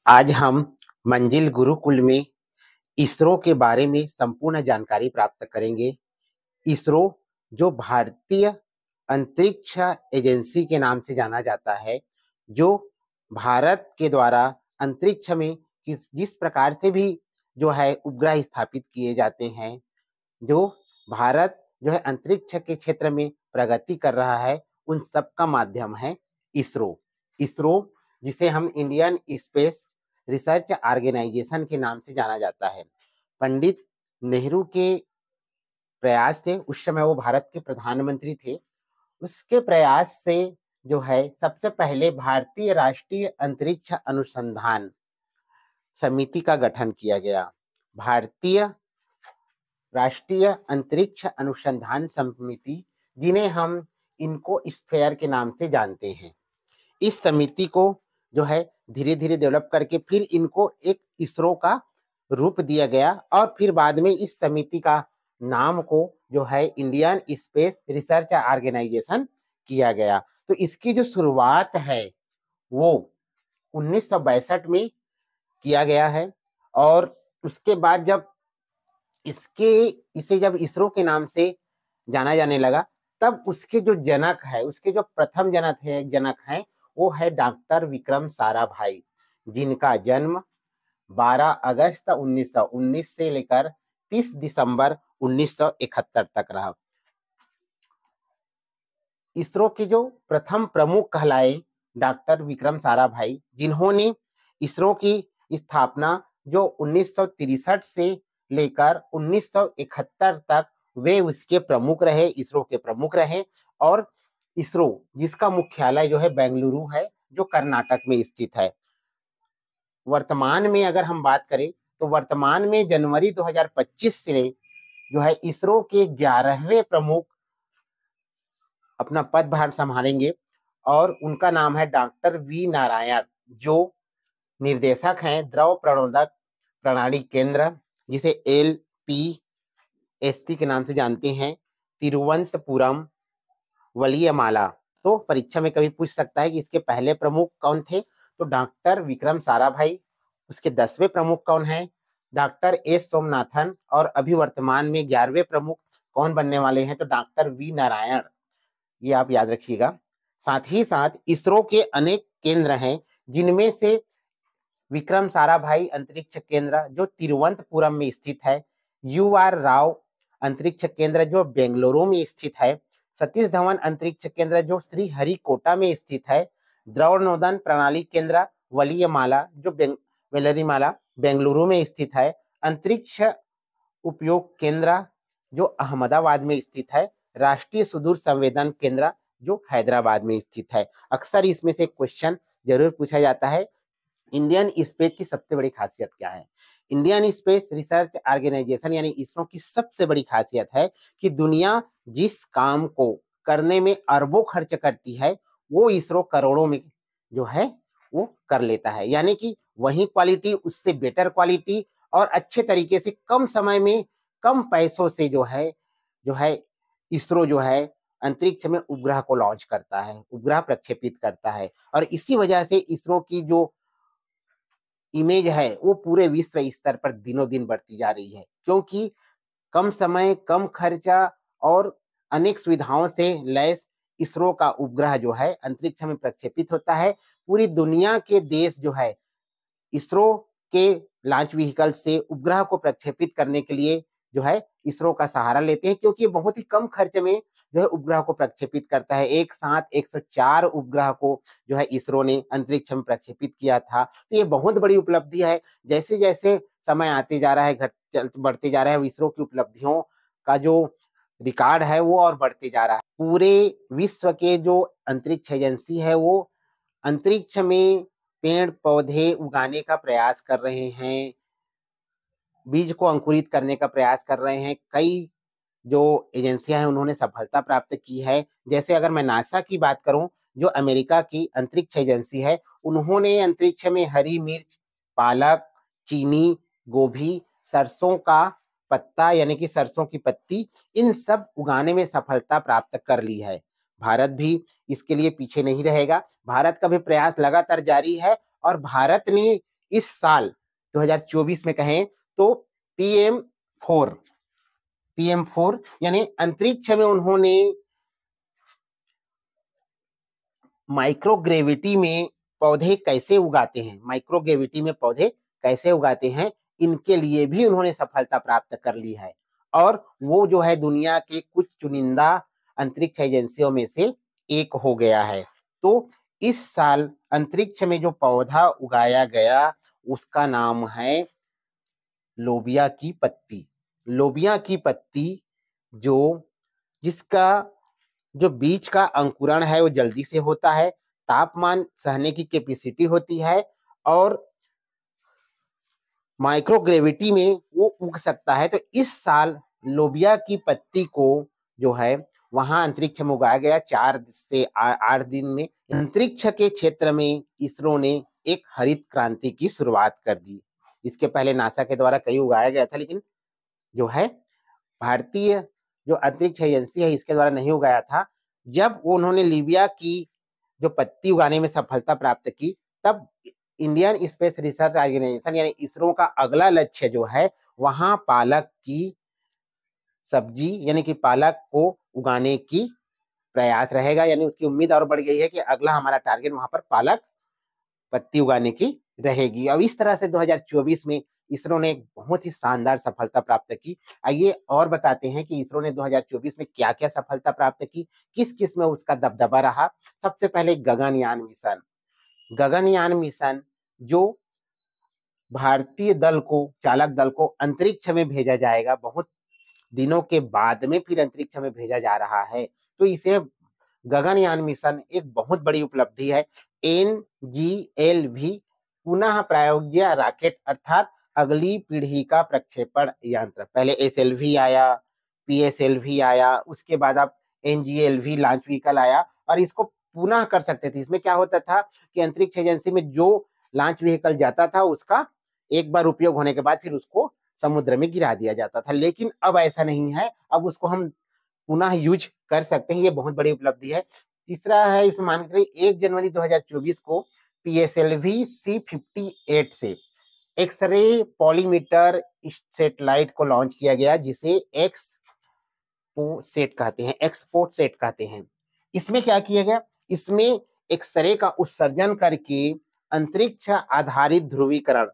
आज हम मंजिल गुरुकुल में इसरो के बारे में संपूर्ण जानकारी प्राप्त करेंगे। इसरो जो भारतीय अंतरिक्ष एजेंसी के नाम से जाना जाता है, जो भारत के द्वारा अंतरिक्ष में जिस प्रकार से भी जो है उपग्रह स्थापित किए जाते हैं, जो भारत जो है अंतरिक्ष के क्षेत्र में प्रगति कर रहा है, उन सब का माध्यम है इसरो। इसरो जिसे हम इंडियन स्पेस रिसर्च ऑर्गेनाइजेशन के नाम से जाना जाता है। पंडित नेहरू के प्रयास थे, उस समय वो भारत के प्रधानमंत्री थे। उसके प्रयास से जो है सबसे पहले भारतीय राष्ट्रीय अंतरिक्ष अनुसंधान समिति का गठन किया गया। भारतीय राष्ट्रीय अंतरिक्ष अनुसंधान समिति, जिन्हें हम इनको स्फेयर के नाम से जानते हैं। इस समिति को जो है धीरे धीरे डेवलप करके फिर इनको एक इसरो का रूप दिया गया और फिर बाद में इस समिति का नाम को जो है इंडियन स्पेस रिसर्च ऑर्गेनाइजेशन किया गया। तो इसकी जो शुरुआत है वो 1962 में किया गया है और उसके बाद जब इसे जब इसरो के नाम से जाना जाने लगा, तब उसके जो जनक है, उसके जो प्रथम जनक हैं वो है डॉक्टर विक्रम साराभाई, जिनका जन्म 12 अगस्त 1919 से लेकर 30 दिसंबर 1971 तक रहा। इसरो के जो प्रथम प्रमुख कहलाए डॉक्टर विक्रम साराभाई, जिन्होंने इसरो की स्थापना जो 1963 से लेकर 1971 तक वे उसके प्रमुख रहे, इसरो के प्रमुख रहे। और इसरो जिसका मुख्यालय जो है बेंगलुरु है, जो कर्नाटक में स्थित है। वर्तमान में अगर हम बात करें तो वर्तमान में जनवरी 2025 से जो है इसरो के 11वें प्रमुख अपना पदभार संभालेंगे और उनका नाम है डॉक्टर वी नारायण, जो निर्देशक हैं द्रव प्रणोदक प्रणाली केंद्र, जिसे LPSC के नाम से जानते हैं, तिरुवनंतपुरम वलियमाला। तो परीक्षा में कभी पूछ सकता है कि इसके पहले प्रमुख कौन थे, तो डॉक्टर विक्रम साराभाई। उसके 10वें प्रमुख कौन है, डॉक्टर S सोमनाथन। और अभी वर्तमान में 11वें प्रमुख कौन बनने वाले हैं, तो डॉक्टर वी नारायण। ये आप याद रखिएगा। साथ ही साथ इसरो के अनेक केंद्र हैं, जिनमें से विक्रम साराभाई अंतरिक्ष केंद्र जो तिरुवनंतपुरम में स्थित है, UR राव अंतरिक्ष केंद्र जो बेंगलुरु में स्थित है, सतीश धवन अंतरिक्ष केंद्र जो श्रीहरिकोटा में स्थित है, द्रवनोदन प्रणाली केंद्र वलियमाला जो वेलरीमाला बेंगलुरु में स्थित है, अंतरिक्ष उपयोग केंद्र जो अहमदाबाद में स्थित है, राष्ट्रीय सुदूर संवेदन केंद्र जो हैदराबाद में स्थित है। अक्सर इसमें से क्वेश्चन जरूर पूछा जाता है, इंडियन स्पेस की सबसे बड़ी खासियत क्या है। इंडियन स्पेस रिसर्च ऑर्गेनाइजेशन यानी इसरो की सबसे बड़ी खासियत है कि दुनिया जिस काम को करने में अरबों खर्च करती है, वो इसरो करोड़ों में जो है वो कर लेता है। यानी कि वही क्वालिटी, उससे बेटर क्वालिटी और अच्छे तरीके से कम समय में कम पैसों से जो है इसरो जो है अंतरिक्ष में उपग्रह को लॉन्च करता है, उपग्रह प्रक्षेपित करता है। और इसी वजह से इसरो की जो इमेज है वो पूरे विश्व स्तर पर दिनों दिन बढ़ती जा रही है, क्योंकि कम समय, कम खर्चा और अनेक सुविधाओं से लैस इसरो का उपग्रह जो है अंतरिक्ष में प्रक्षेपित होता है। पूरी दुनिया के देश जो है इसरो के लॉन्च व्हीकल से उपग्रह को प्रक्षेपित करने के लिए जो है इसरो का सहारा लेते हैं, क्योंकि बहुत ही कम खर्च में जो है उपग्रह को प्रक्षेपित करता है। एक साथ 104 उपग्रह को जो है इसरो ने अंतरिक्ष में प्रक्षेपित किया था। तो ये बहुत बड़ी उपलब्धि है। जैसे जैसे समय आते जा रहा है, बढ़ते जा रहा है, इसरो की उपलब्धियों का जो रिकॉर्ड है वो और बढ़ते जा रहा है। पूरे विश्व के जो अंतरिक्ष एजेंसी है वो अंतरिक्ष में पेड़ पौधे उगाने का प्रयास कर रहे हैं, बीज को अंकुरित करने का प्रयास कर रहे हैं। कई जो एजेंसियां हैं उन्होंने सफलता प्राप्त की है। जैसे अगर मैं नासा की बात करूं, जो अमेरिका की अंतरिक्ष एजेंसी है, उन्होंने अंतरिक्ष में हरी मिर्च, पालक, चीनी, गोभी, सरसों का पत्ता यानी कि सरसों की पत्ती, इन सब उगाने में सफलता प्राप्त कर ली है। भारत भी इसके लिए पीछे नहीं रहेगा। भारत का भी प्रयास लगातार जारी है और भारत ने इस साल 2024 में कहें तो PM4 यानी अंतरिक्ष में उन्होंने माइक्रोग्रेविटी में पौधे कैसे उगाते हैं, माइक्रोग्रेविटी में पौधे कैसे उगाते हैं, इनके लिए भी उन्होंने सफलता प्राप्त कर ली है। और वो जो है दुनिया के कुछ चुनिंदा अंतरिक्ष एजेंसियों में से एक हो गया है। तो इस साल अंतरिक्ष में जो पौधा उगाया गया उसका नाम है लोबिया की पत्ती। लोबिया की पत्ती जिसका जो बीज का अंकुरण है वो जल्दी से होता है, तापमान सहने की कैपेसिटी होती है और माइक्रोग्रेविटी में वो उग सकता है। तो इस साल लोबिया की पत्ती को जो है वहां अंतरिक्ष में उगाया गया 4 से 8 दिन में। अंतरिक्ष के क्षेत्र में इसरो ने एक हरित क्रांति की शुरुआत कर दी। इसके पहले नासा के द्वारा कई उगाया गया था, लेकिन जो है भारतीय जो अंतरिक्ष एजेंसी है इसके द्वारा नहीं उगाया था। जब उन्होंने लीबिया की जो पत्ती उगाने में सफलता प्राप्त की, तब इंडियन स्पेस रिसर्च ऑर्गेनाइजेशन यानी इसरो का अगला लक्ष्य जो है वहां पालक की सब्जी यानी कि पालक को उगाने की प्रयास रहेगा। यानी उसकी उम्मीद और बढ़ गई है कि अगला हमारा टारगेट वहां पर पालक पत्ती उगाने की रहेगी। और इस तरह से 2024 में इसरो ने एक बहुत ही शानदार सफलता प्राप्त की। आइए और बताते हैं कि इसरो ने 2024 में क्या क्या सफलता प्राप्त की, किस किस में उसका दबदबा रहा। सबसे पहले गगनयान मिशन। गगनयान मिशन जो भारतीय चालक दल को अंतरिक्ष में भेजा जाएगा, बहुत दिनों के बाद में फिर अंतरिक्ष में भेजा जा रहा है। तो इसे गगनयान मिशन एक बहुत बड़ी उपलब्धि है। NGLV पुनः प्रायोज्य रॉकेट अर्थात अगली पीढ़ी का प्रक्षेपण यंत्र। पहले SLV आया, PSLV आया, उसके बाद अब NGLV लॉन्च व्हीकल आया और इसको पुनः कर सकते थे। इसमें क्या होता था कि अंतरिक्ष एजेंसी में जो लॉन्च व्हीकल जाता था उसका एक बार उपयोग होने के बाद फिर उसको समुद्र में गिरा दिया जाता था, लेकिन अब ऐसा नहीं है। अब उसको हम पुनः यूज कर सकते हैं, ये बहुत बड़ी उपलब्धि है। तीसरा है इसमें मान के 1 जनवरी 2024 को PSLV C58 से एक्सरे पॉलीमीटर सैटेलाइट को लॉन्च किया गया, जिसे एक्सपोर्ट सेट कहते हैं। इसमें क्या किया गया, इसमें एक्सरे का उत्सर्जन करके अंतरिक्ष आधारित ध्रुवीकरण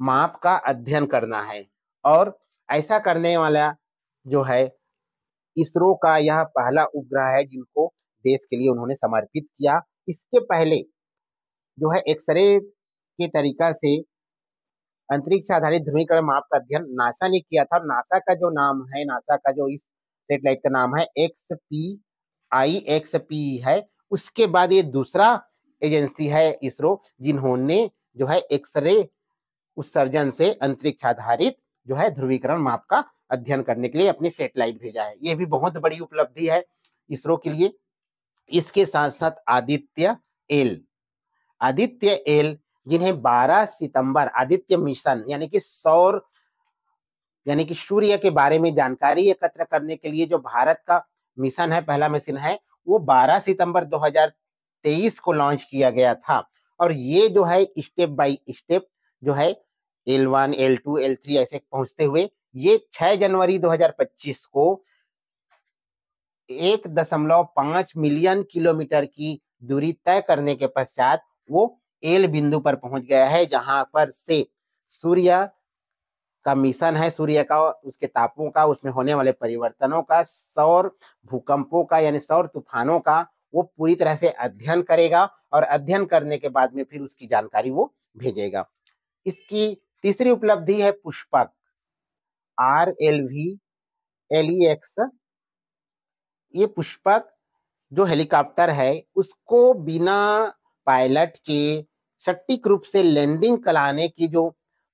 माप का अध्ययन करना है। और ऐसा करने वाला जो है इसरो का यह पहला उपग्रह है जिनको देश के लिए उन्होंने समर्पित किया। इसके पहले जो है एक्सरे के तरीका से अंतरिक्ष आधारित ध्रुवीकरण माप का अध्ययन नासा ने किया था। नासा का जो इस सैटेलाइट का नाम है XPI है। उसके बाद ये दूसरा एजेंसी है इसरो जिन्होंने जो है एक्सरे उत्सर्जन से अंतरिक्ष आधारित जो है ध्रुवीकरण माप का अध्ययन करने के लिए अपनी सैटेलाइट भेजा है। ये भी बहुत बड़ी उपलब्धि है इसरो के लिए। इसके साथ साथ आदित्य एल जिन्हें 12 सितंबर आदित्य मिशन यानी कि सूर्य के बारे में जानकारी एकत्र करने के लिए जो भारत का मिशन है, पहला मिशन है, वो 12 सितंबर 2023 को लॉन्च किया गया था। और ये जो है स्टेप बाय स्टेप जो है L1, L2, L3 ऐसे पहुंचते हुए ये 6 जनवरी 2025 को 1.5 मिलियन किलोमीटर की दूरी तय करने के पश्चात वो एल बिंदु पर पहुंच गया है, जहां पर से सूर्य का मिशन है, सूर्य का, उसके तापों का, उसमें होने वाले परिवर्तनों का, सौर भूकंपों का यानी सौर तूफानों का वो पूरी तरह से अध्ययन करेगा और अध्ययन करने के बाद में फिर उसकी जानकारी वो भेजेगा। इसकी तीसरी उपलब्धि है पुष्पक RLV-LEX। ये पुष्पक जो हेलीकॉप्टर है उसको बिना पायलट के सटीक रूप से लैंडिंग कराने की जो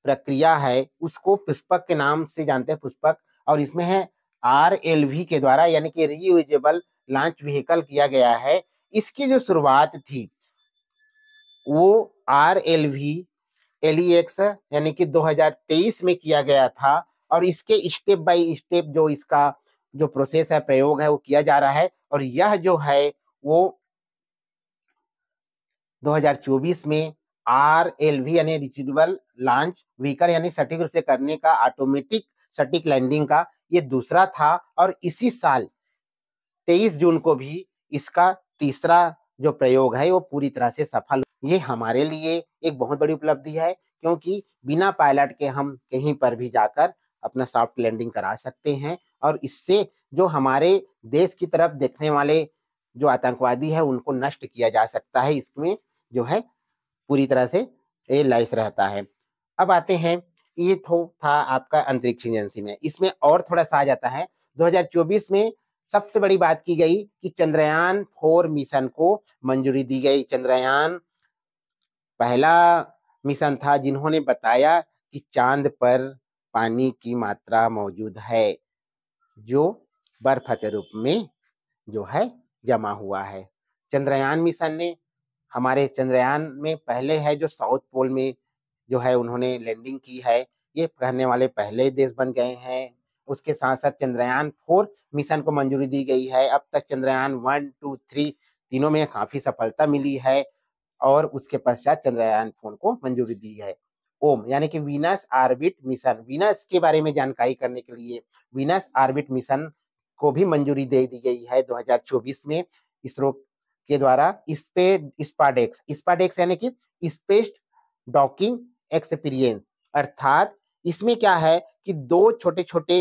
प्रक्रिया है उसको पुष्पक के नाम से जानते हैं, पुष्पक। और इसमें है RLV के द्वारा यानी कि रीयूजेबल लॉन्च व्हीकल किया गया है। इसकी जो शुरुआत थी वो RLV-LEX यानी कि 2023 में किया गया था और इसके स्टेप बाय स्टेप जो इसका जो प्रोसेस है, प्रयोग है, वो किया जा रहा है। और यह जो है वो 2024 में RLV यानी रिट्रीवेबल लॉन्च व्हीकल यानी सटीक रूप से करने का ऑटोमेटिक सटीक लैंडिंग का ये दूसरा था। और इसी साल 23 जून को भी इसका तीसरा जो प्रयोग है वो पूरी तरह से सफल। ये हमारे लिए एक बहुत बड़ी उपलब्धि है, क्योंकि बिना पायलट के हम कहीं पर भी जाकर अपना सॉफ्ट लैंडिंग करा सकते हैं। और इससे जो हमारे देश की तरफ देखने वाले जो आतंकवादी है उनको नष्ट किया जा सकता है। इसमें जो है पूरी तरह से ये लैस रहता है। अब आते हैं, ये था आपका अंतरिक्ष एजेंसी में। इसमें और थोड़ा सा आ जाता है, 2024 में सबसे बड़ी बात की गई कि चंद्रयान 4 मिशन को मंजूरी दी गई। चंद्रयान पहला मिशन था जिन्होंने बताया कि चांद पर पानी की मात्रा मौजूद है, जो बर्फ के रूप में जो है जमा हुआ है। चंद्रयान मिशन ने हमारे चंद्रयान में पहले है जो साउथ पोल में जो है उन्होंने लैंडिंग की है, ये करने वाले पहले देश बन गए हैं। उसके साथ साथ चंद्रयान 4 मिशन को मंजूरी दी गई है। अब तक चंद्रयान 1, 2, 3 तीनों में काफी सफलता मिली है। और उसके पश्चात चंद्रयान 4 को मंजूरी दी है। ओम यानी कि वीनस ऑर्बिट मिशन, वीनस के बारे में जानकारी करने के लिए वीनस ऑर्बिट मिशन को भी मंजूरी दे दी गई है 2024 में इसरो के द्वारा। स्पाडेक्स यानी कि स्पेस डॉकिंग एक्सपीरियंस, अर्थात इसमें क्या है कि दो छोटे छोटे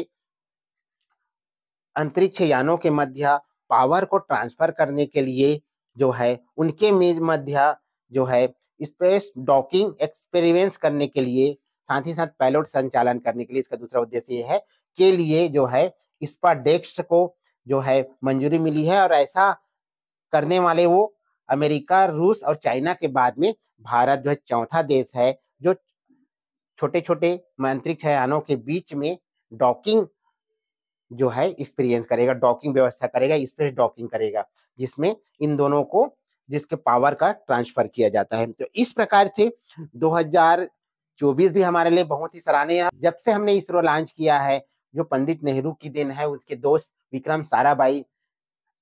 अंतरिक्ष यानों के मध्य पावर को ट्रांसफर करने के लिए जो है उनके मध्य जो है स्पेस डॉकिंग एक्सपेरिमेंट्स करने के लिए, साथ ही साथ पेलोड संचालन करने के लिए, इसका दूसरा उद्देश्य ये है के लिए जो है स्पाडेक्स को जो है मंजूरी मिली है। और ऐसा करने वाले वो अमेरिका, रूस और चाइना के बाद में भारत जो है चौथा देश है जो छोटे छोटे अंतरिक्ष यानों के बीच में डॉकिंग जो है एक्सपीरियंस करेगा, डॉकिंग व्यवस्था करेगा, स्पेस डॉकिंग करेगा, जिसमें इन दोनों को जिसके पावर का ट्रांसफर किया जाता है। तो इस प्रकार से 2024 भी हमारे लिए बहुत ही सराहनीय। जब से हमने इसरो लॉन्च किया है, जो पंडित नेहरू की देन है, उसके दोस्त विक्रम साराभाई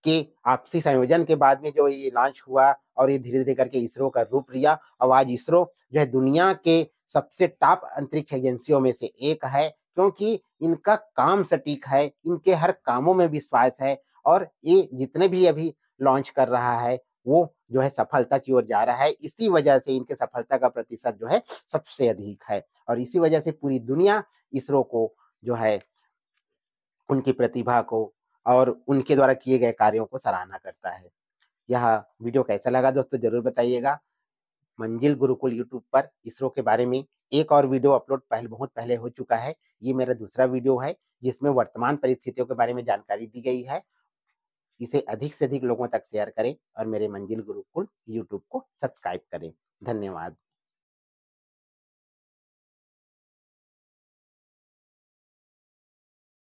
के आपसी संयोजन के बाद में जो ये लॉन्च हुआ और ये धीरे धीरे करके इसरो का रूप लिया। और आज इसरो जो है दुनिया के सबसे टॉप अंतरिक्ष एजेंसियों में से एक है, क्योंकि इनका काम सटीक है, इनके हर कामों में विश्वास है। और ये जितने भी अभी लॉन्च कर रहा है वो जो है सफलता की ओर जा रहा है। इसी वजह से इनके सफलता का प्रतिशत जो है सबसे अधिक है। और इसी वजह से पूरी दुनिया इसरो को जो है उनकी प्रतिभा को और उनके द्वारा किए गए कार्यों को सराहना करता है। यह वीडियो कैसा लगा दोस्तों जरूर बताइएगा। मंजिल गुरुकुल यूट्यूब पर इसरो के बारे में एक और वीडियो अपलोड बहुत पहले हो चुका है। ये मेरा दूसरा वीडियो है जिसमें वर्तमान परिस्थितियों के बारे में जानकारी दी गई है। इसे अधिक से अधिक लोगों तक शेयर करें और मेरे मंजिल गुरुकुल यूट्यूब को सब्सक्राइब करें। धन्यवाद।